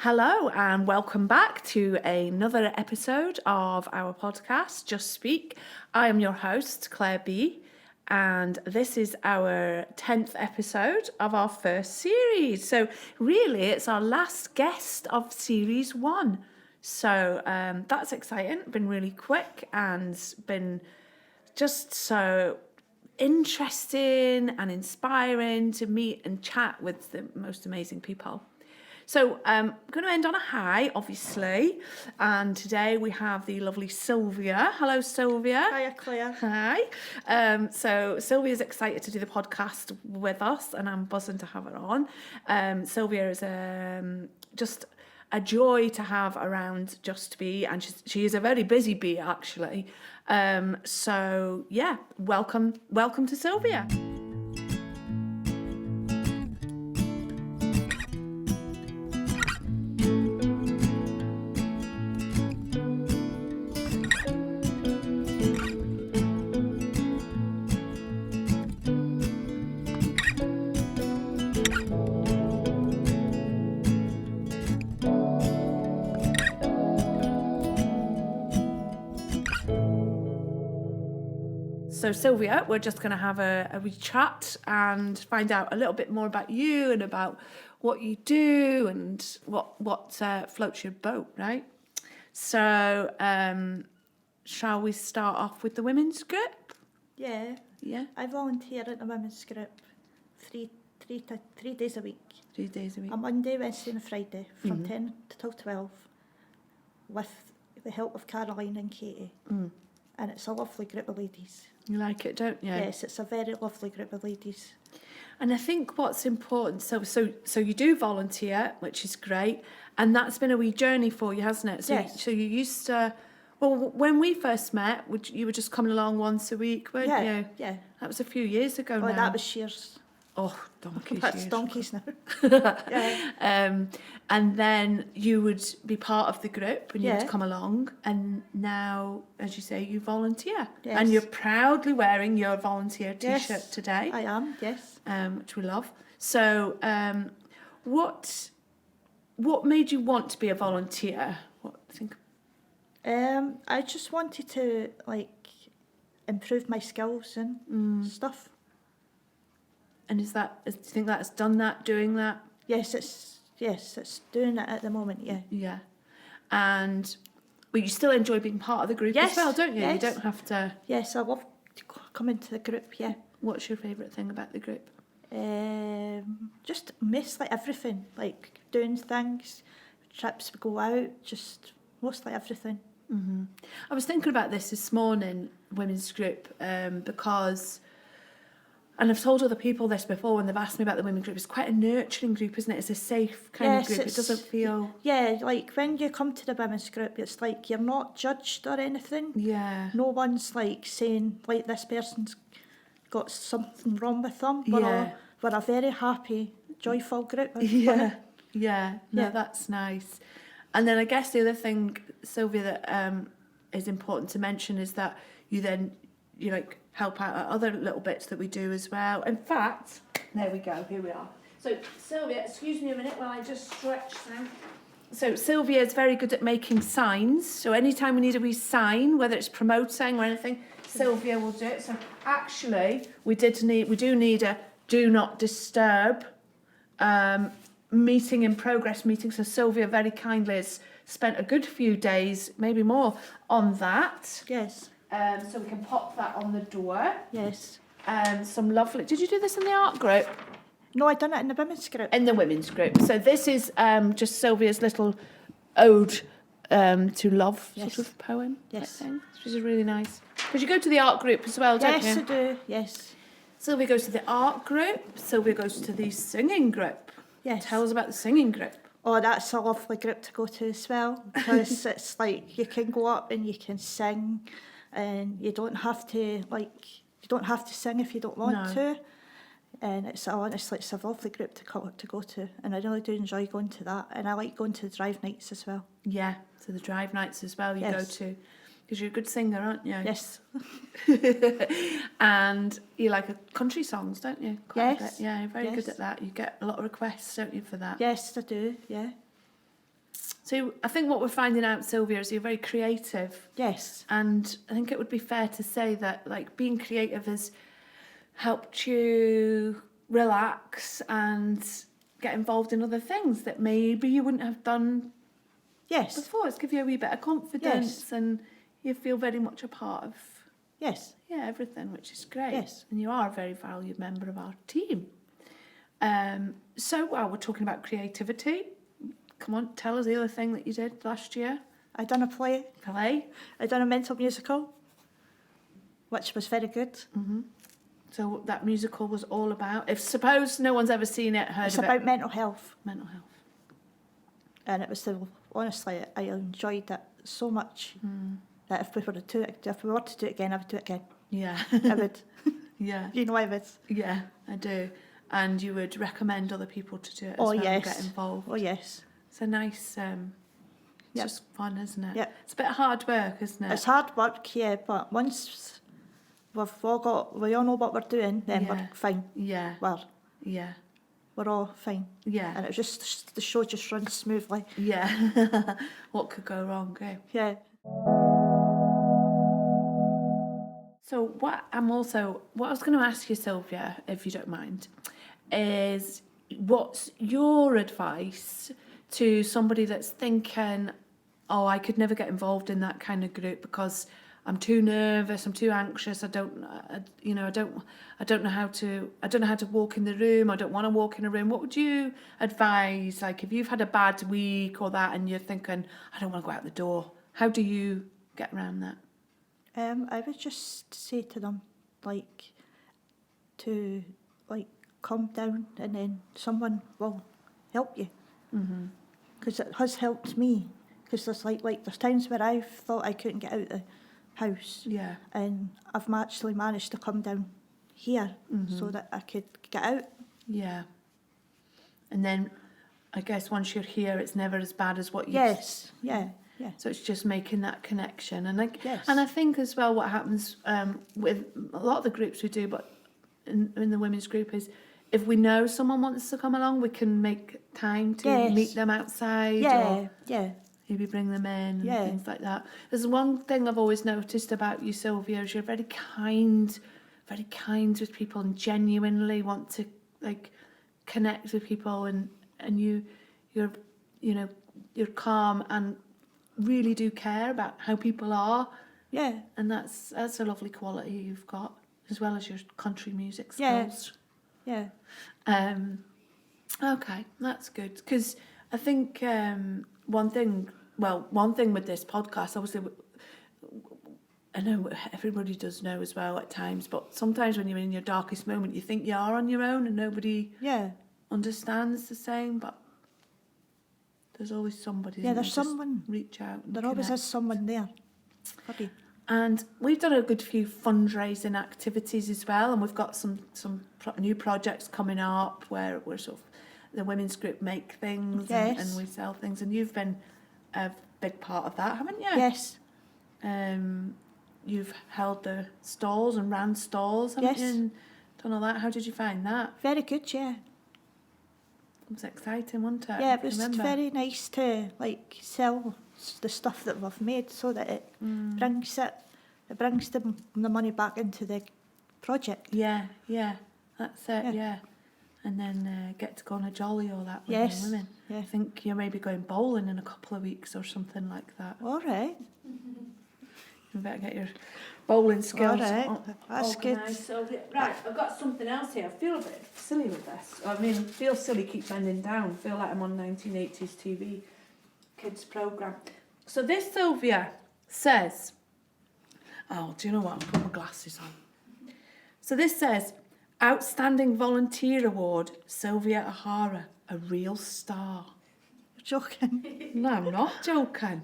Hello and welcome back to another episode of our podcast, Just Speak. I am your host, Claire B, and this is our 10th episode of our first series. So really, it's our last guest of series 1. So that's exciting, been really quick and been just so interesting and inspiring to meet and chat with the most amazing people. So I'm going to end on a high, obviously, and today we have the lovely Sylvia. Hello, Sylvia. Hiya, Claire. Hi. So Sylvia's excited to do the podcast with us, and I'm buzzing to have her on. Sylvia is just a joy to have around Just Be, and she is a very busy bee, actually. So yeah, welcome to Sylvia. So Sylvia, we're just going to have a wee chat and find out a little bit more about you and about what you do and what floats your boat, right? So shall we start off with the women's group? Yeah. Yeah. I volunteer at the women's group 3 days a week. 3 days a week. A Monday, Wednesday and a Friday from 10 till 12 with the help of Caroline and Katie. And it's a lovely group of ladies. You like it, don't you? Yes, it's a very lovely group of ladies. And I think what's important, so you do volunteer, which is great, and that's been a wee journey for you, hasn't it? So, yes. So you used to, well, when we first met, you were just coming along once a week, weren't you? Yeah. That was a few years ago now. Oh, that was years. Oh, donkeys. That's years. donkeys now. Yeah. And then you would be part of the group and you would Yeah. come along, and now, as you say, you volunteer. Yes. And you're proudly wearing your volunteer T-shirt Yes, today. I am, yes. Which we love. So what made you want to be a volunteer? I just wanted to improve my skills and stuff. And do you think that's doing that? Yes, it's doing it at the moment, yeah. Yeah. And but you still enjoy being part of the group Yes, as well, don't you? yes. You don't have to. Yes, I love to come into the group, yeah. What's your favourite thing about the group? Just mostly everything, like doing things, trips we go out, just mostly everything. Mm-hmm. I was thinking about this morning, women's group, because, and I've told other people this before when they've asked me about the women's group, it's quite a nurturing group, isn't it? It's a safe kind of group. It doesn't feel... Yeah, like when you come to the women's group, it's like you're not judged or anything. Yeah. No one's like saying, like, this person's got something wrong with them. We're a very happy, joyful group. Yeah. No, that's nice. And then I guess the other thing, Sylvia, that is important to mention is that you help out at other little bits that we do as well. In fact, there we go, here we are. So Sylvia, excuse me a minute while I just stretch now. So Sylvia is very good at making signs. So anytime we need a wee sign, whether it's promoting or anything, Sylvia will do it. So actually, we do need a do not disturb meeting in progress meeting. So Sylvia very kindly has spent a good few days, maybe more, on that. Yes. So we can pop that on the door. Yes. Some lovely... Did you do this in the art group? No, I done it in the women's group. In the women's group. So this is just Sylvia's little ode to love sort of poem. Yes. Which is really nice. Because you go to the art group as well, don't you? Yes, I do. Yes. Sylvia goes to the art group. Sylvia goes to the singing group. Yes. Tell us about the singing group. Oh, that's a lovely group to go to as well, because it's like you can go up and you can sing, and you don't have to sing if you don't want to. And it's a lovely group to go to, and I really do enjoy going to that. And I like going to the drive nights as well. Yeah, so the drive nights as well you go to. Because you're a good singer, aren't you? Yes. And you like country songs, don't you? Quite yes. Yeah, you're very good at that. You get a lot of requests, don't you, for that? Yes, I do, yeah. So I think what we're finding out, Sylvia, is you're very creative. Yes. And I think it would be fair to say that, like, being creative has helped you relax and get involved in other things that maybe you wouldn't have done Yes. before. It's give you a wee bit of confidence, and you feel very much a part of everything, which is great. Yes. And you are a very valued member of our team. So while we're talking about creativity, come on, tell us the other thing that you did last year. I done a play. I done a mental musical, which was very good. Mm-hmm. So that musical was all about, if suppose no one's ever seen it, heard It's of it. about mental health. Mental health. And it was honestly, I enjoyed it so much that if we were to do it again, I would do it again. Yeah. I would. Yeah. You know I would. Yeah, I do. And you would recommend other people to do it as Oh, well yes. and get involved. Oh, yes. It's a nice, it's just fun, isn't it? Yeah. It's a bit of hard work, isn't it? It's hard work, yeah, but once we all know what we're doing, then we're fine. Yeah. We're all fine. Yeah. And it was just, the show just runs smoothly. Yeah. What could go wrong, eh? Yeah. So what I was going to ask you, Sylvia, if you don't mind, is what's your advice to somebody that's thinking, oh, I could never get involved in that kind of group because I'm too nervous, I'm too anxious, I don't know how to walk in the room, I don't want to walk in a room. What would you advise, like if you've had a bad week or that and you're thinking, I don't want to go out the door, how do you get around that? I would just say to them, to calm down, and then someone will help you. Because it has helped me. Because there's there's times where I've thought I couldn't get out of the house. Yeah. And I've actually managed to come down here so that I could get out. Yeah. And then I guess once you're here, it's never as bad as what you... Yes, yeah. Yeah. So it's just making that connection. And Yes. and I think as well what happens with a lot of the groups we do, but in the women's group is if we know someone wants to come along, we can make time to meet them outside or maybe bring them in and things like that. There's one thing I've always noticed about you, Sylvia, is you're very kind with people and genuinely want to connect with people, and you're calm and really do care about how people are. Yeah. And that's a lovely quality you've got, as well as your country music skills. Yeah. Okay, that's good. Because I think one thing with this podcast, obviously, I know everybody does know as well at times, but sometimes when you're in your darkest moment, you think you are on your own and nobody understands the same, but there's always somebody. Yeah, there's someone. Reach out. There always is someone there. Okay. And we've done a good few fundraising activities as well, and we've got some new projects coming up where we're sort of the women's group make things and we sell things, and you've been a big part of that, haven't you? Yes. You've held the stalls and ran stalls, haven't you? Yes. And done all that. How did you find that? Very good, yeah. It was exciting, wasn't it? Yeah, it was very nice to sell the stuff that we've made so that it brings the money back into the project. Yeah, that's it, yeah. And then get to go on a jolly or that with the women. Yeah. I think you're maybe going bowling in a couple of weeks or something like that. All right. You better get your bowling skills. All right, that's good. Right, I've got something else here. I feel a bit silly with this. I mean, feel silly, keep bending down. I feel like I'm on 1980s TV kids programme. So this, Sylvia, says... Oh, do you know what? I'll put my glasses on. So this says, Outstanding Volunteer Award, Sylvia O'Hara, a real star. You're joking. No, I'm not joking.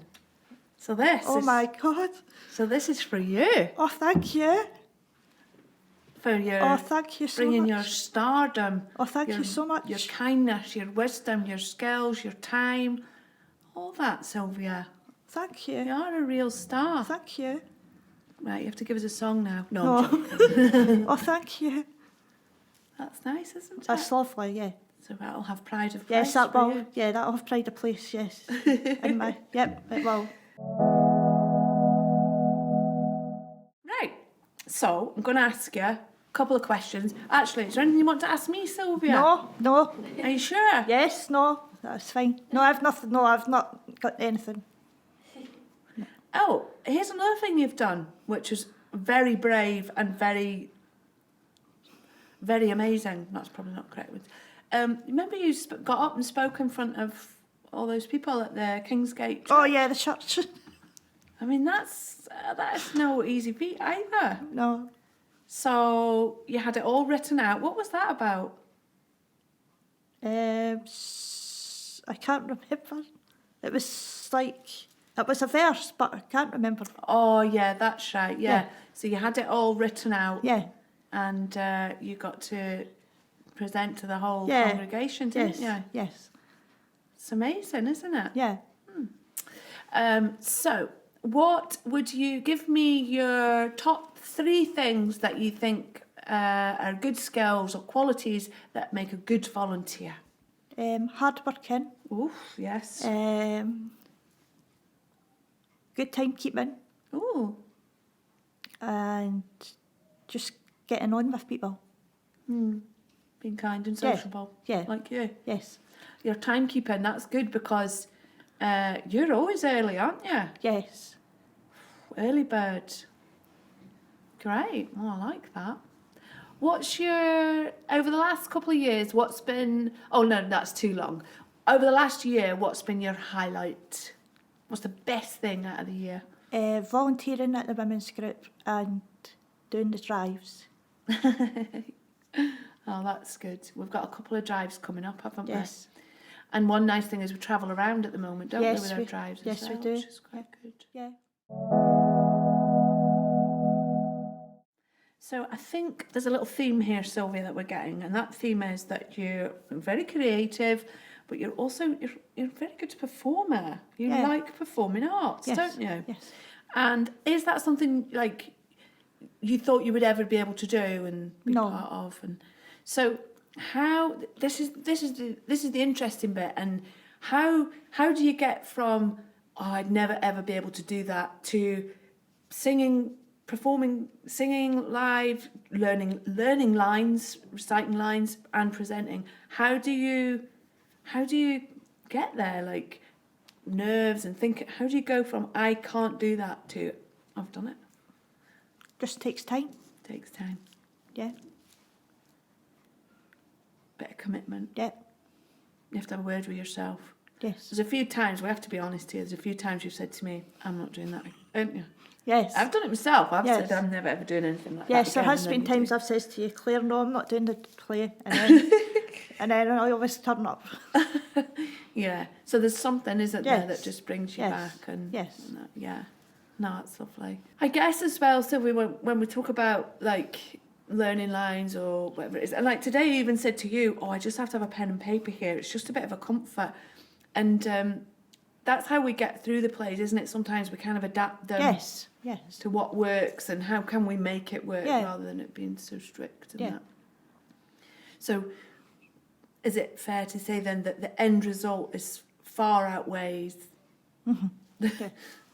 So this Oh my God. So this is for you. Oh, thank you. For your... Oh, thank you so bringing much. your stardom. Oh, thank you so much. Your kindness, your wisdom, your skills, your time. All that, Sylvia. Thank you. You're a real star. Thank you. Right, you have to give us a song now. No, Oh. I'm joking. Oh, thank you. That's nice, isn't it? That's lovely, yeah. So that'll have pride of place. Yes, that for will. you. Yeah, that'll have pride of place, yes. In my, yep, it will. Right. So I'm going to ask you a couple of questions. Actually, is there anything you want to ask me, Sylvia? No. Are you sure? Yes, no, that's fine. No, I've nothing. No, I've not got anything. Oh, here's another thing you've done, which is very brave and very, very amazing. That's probably not correct. Remember you got up and spoke in front of all those people at the Kingsgate Church? Oh yeah, the church. I mean, that's no easy feat either. No. So you had it all written out. What was that about? I can't remember. It was like, it was a verse, but I can't remember. Oh, yeah, that's right. Yeah. Yeah. So you had it all written out. Yeah. And you got to present to the whole Yeah. congregation, didn't Yes. you? Yes. It's amazing, isn't it? Yeah. So, what would you give me your top 3 things that you think are good skills or qualities that make a good volunteer? Hard working. Oof, yes. Good timekeeping. Ooh. And just getting on with people. Being kind and Yeah. sociable. Yeah. Like you. Yes. Your timekeeping, that's good because you're always early, aren't you? Yes. Early bird. Great. Well, I like that. What's your, over the last couple of years, what's been, oh no, that's too long. Over the last year, what's been your highlight? What's the best thing out of the year? Volunteering at the women's group and doing the drives. Oh, that's good. We've got a couple of drives coming up, haven't we? Yes. And one nice thing is we travel around at the moment, don't Yes, we, with our we- drives as yes, we well, do. which is quite good. Yeah. So I think there's a little theme here, Sylvia, that we're getting, and that theme is that you're very creative, but you're also you're a very good performer. You Yeah. like performing arts, Yes. don't you? Yes. And is that something like you thought you would ever be able to do and be No. part of? And so how this is the interesting bit, and how do you get from I'd never ever be able to do that to singing live, learning lines, reciting lines, and presenting? How do you get there? Like nerves and think. How do you go from I can't do that to I've done it? Just takes time. Takes time, Yeah. bit of commitment. Yeah. You have to have a word with yourself. Yes. There's a few times, we have to be honest here, there's a few times you've said to me, I'm not doing that, haven't you? Yes. I've done it myself. I've Yes. said I'm never ever doing anything like Yes, that. there again, has and then been you times do. I've said to you, Claire, no, I'm not doing the play. And then, and then I always turn up. Yeah. So there's something, isn't there, Yes. that just brings you Yes. back and Yes. yeah. No, it's lovely. I guess as well, so when we talk about like learning lines or whatever it is, and like today I even said to you, I just have to have a pen and paper here. It's just a bit of a comfort. And that's how we get through the plays, isn't it? Sometimes we kind of adapt them Yes. Yes. to what works and how can we make it work Yeah. rather than it being so strict and Yeah. that. So is it fair to say then that the end result is far outweighs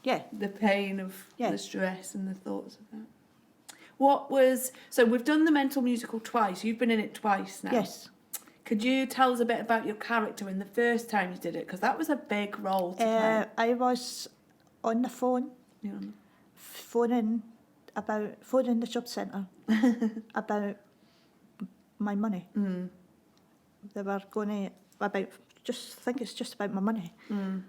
Yeah. the pain of Yeah. the stress and the thoughts of that? So we've done the mental musical twice. You've been in it twice now. Yes. Could you tell us a bit about your character in the first time you did it? Because that was a big role to play. I was on the phone, You know. phoning the job centre about my money. They were going to think it's just about my money. And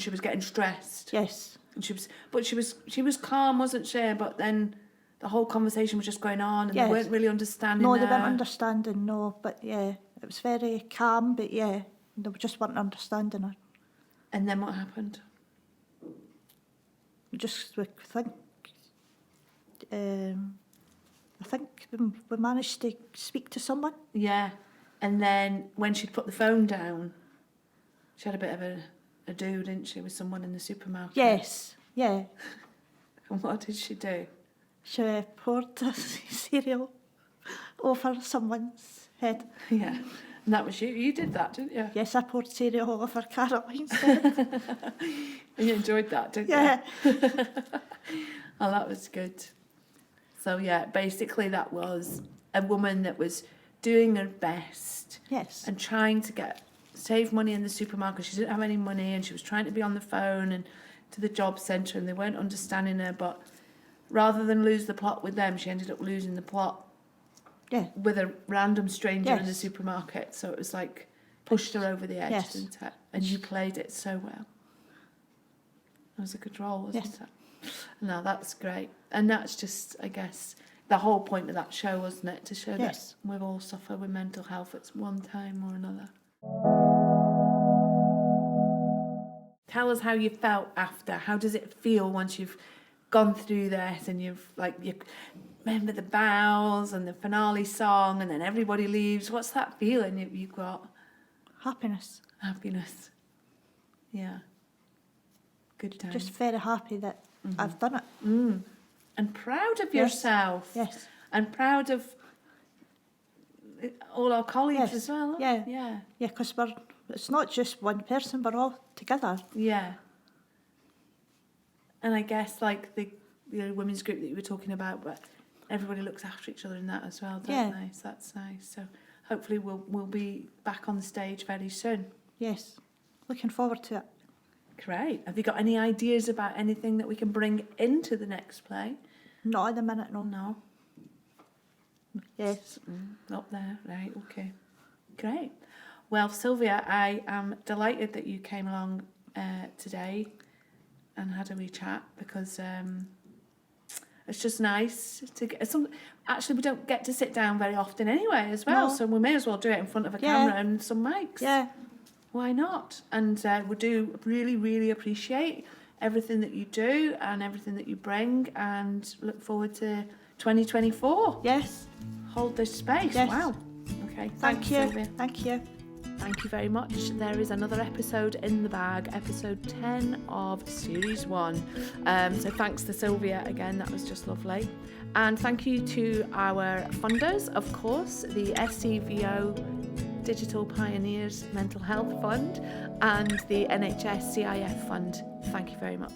she was getting stressed. Yes. And she was calm, wasn't she? But then the whole conversation was just going on, and Yes. they weren't really understanding. No, they weren't her. understanding. No, but yeah, it was very calm. But yeah, they just weren't understanding her. And then what happened? We think we managed to speak to someone. Yeah. And then when she'd put the phone down, she had a bit of a do, didn't she, with someone in the supermarket? Yes. Yeah. And what did she do? She poured the cereal over someone's head. Yeah. And that was you. You did that, didn't you? Yes, I poured cereal all over Caroline's head. And you enjoyed that, didn't Yeah. you? Oh, that was good. So yeah, basically that was a woman that was doing her best Yes. and trying to save money in the supermarket. She didn't have any money and she was trying to be on the phone and to the job centre and they weren't understanding her, but rather than lose the plot with them, she ended up losing the plot with a random stranger in the supermarket. So it was like pushed her over the edge, didn't it? And you played it so well. It was a good role, wasn't it? No, that's great. And that's just, I guess, the whole point of that show, wasn't it? To show that we all suffer with mental health at one time or another. Tell us how you felt after. How does it feel once you've gone through this and you remember the bows and the finale song and then everybody leaves? What's that feeling you've got? Happiness. Happiness. Yeah. Good time. Just very happy that I've done it. And proud of yourself. Yes. And proud of all our colleagues as well. Yeah. Yeah. Yeah, because it's not just one person, we're all together. Yeah. And I guess like the women's group that you were talking about, but everybody looks after each other in that as well, don't they? So that's nice. So hopefully we'll be back on the stage very soon. Yes. Looking forward to it. Great. Have you got any ideas about anything that we can bring into the next play? Not at the minute, no. No. Yes. Not there. Right, okay. Great. Well, Sylvia, I am delighted that you came along today and had a wee chat because it's just nice to get some. Actually, we don't get to sit down very often anyway as well, so we may as well do it in front of a camera and some mics. Yeah. Why not? And we do really, really appreciate everything that you do and everything that you bring and look forward to 2024. Yes. Hold this space. Yes. Wow. Okay. Thank you. Sylvia. Thank you. Thank you very much. There is another episode in the bag, episode 10 of Series 1. So thanks to Sylvia again, that was just lovely. And thank you to our funders, of course, the SCVO Digital Pioneers Mental Health Fund and the NHS CIF Fund. Thank you very much.